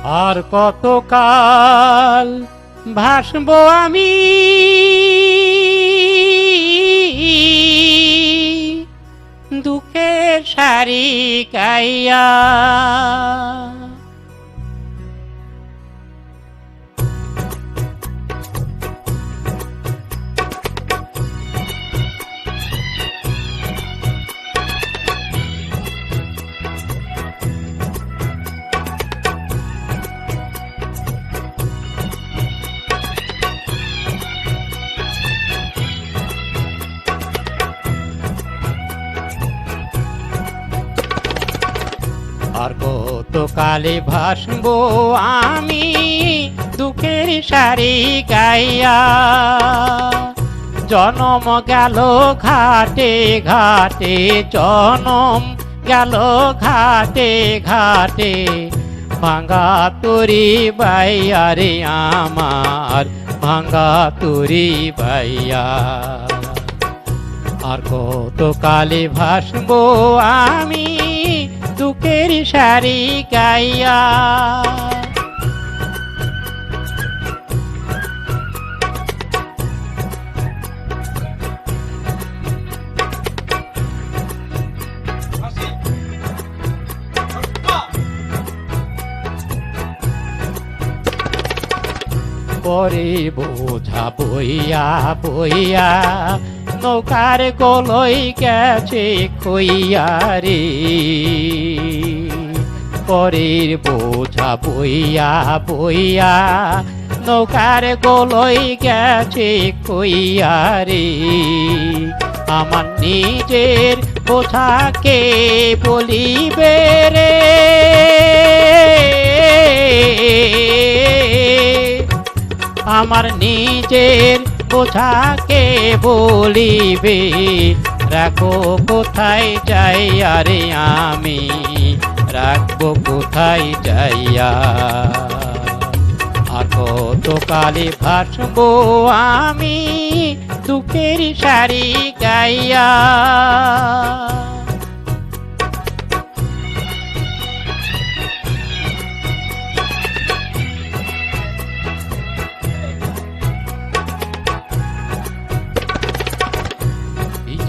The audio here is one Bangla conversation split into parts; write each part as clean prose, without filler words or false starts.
আর কতকাল ভাসবো আমি দুঃখের শাড়ি গাইয়া। আর কতকালে ভাসবো আমি দুঃখের শাড়ি গাইয়া। জনম গেল ঘাটে ঘাটে, জনম গেল ঘাটে ঘাটে, ভাঙ্গা তরি বাইয়া রে আমার, ভাঙ্গা তরি বাইয়া। আর কতকালে ভাসবো আমি দুঃখের শাড়ি গাইয়া। পরে বোঝা বইয়া বইয়া নৌকার গলই গেছে খইয়া রে। পরের বোঝা বইয়া বইয়া নৌকার গলই গেছে খইয়া রে। আমার নিজের বোঝাকে বলিবে রে, আমার নিজের বোঝাকে বলিবে। রাখো কোথায় যাইয়া রে আমি, রাখবো কোথায় যাইয়া। আর কতকালে ভাসবো আমি দুঃখের শাড়ি গাইয়া।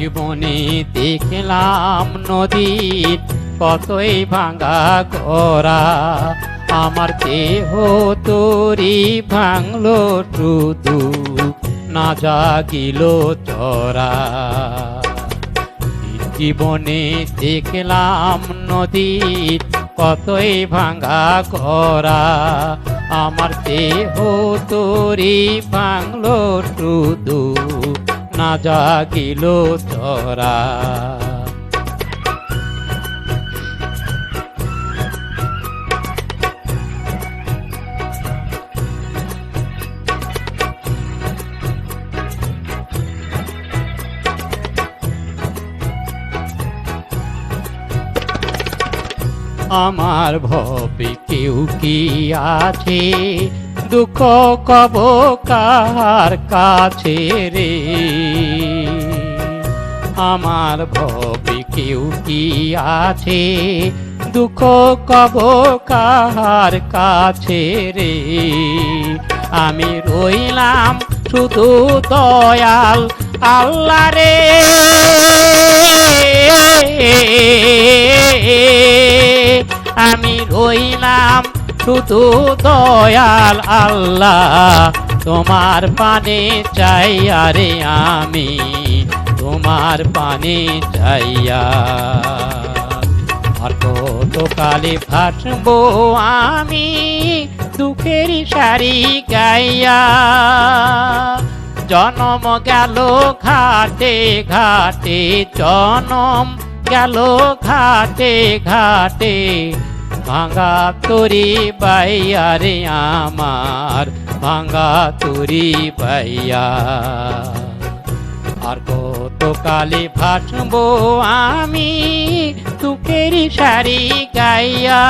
জীবনে দেখলাম নদীর কতই ভাঙা গড়া, আমার দেহ তরি ভাঙলো শুধু না জাগিল চরা। জীবনে দেখলাম নদীর কতই ভাঙা গড়া, আমার দেহ তরি ভাঙলো শুধু না জাগিল চরা। আমার ভবে কেউ কি আছে, দুঃখ কব কার কাছে রে। আমার ভবে কেউ কি আছে, দুঃখ কব কার কাছে রে। আমি রইলাম শুধু দয়াল আল্লাহ রে। আমি রইলাম শুধু দয়াল আল্লাহ, তোমার পানে চাইয়া রে আমি, তোমার পানে চাইয়া। আর কতকালে ভাসবো আমি দুঃখের শাড়ি গাইয়া। জনম গেল ঘাটে ঘাটে, জনম গেল ঘাটে ঘাটে, ভাঙ্গা তরি বাইয়া রে আমার, ভাঙ্গা তরি বাইয়া। আর কতকালে ভাসবো আমি দুঃখের শাড়ি গাইয়া।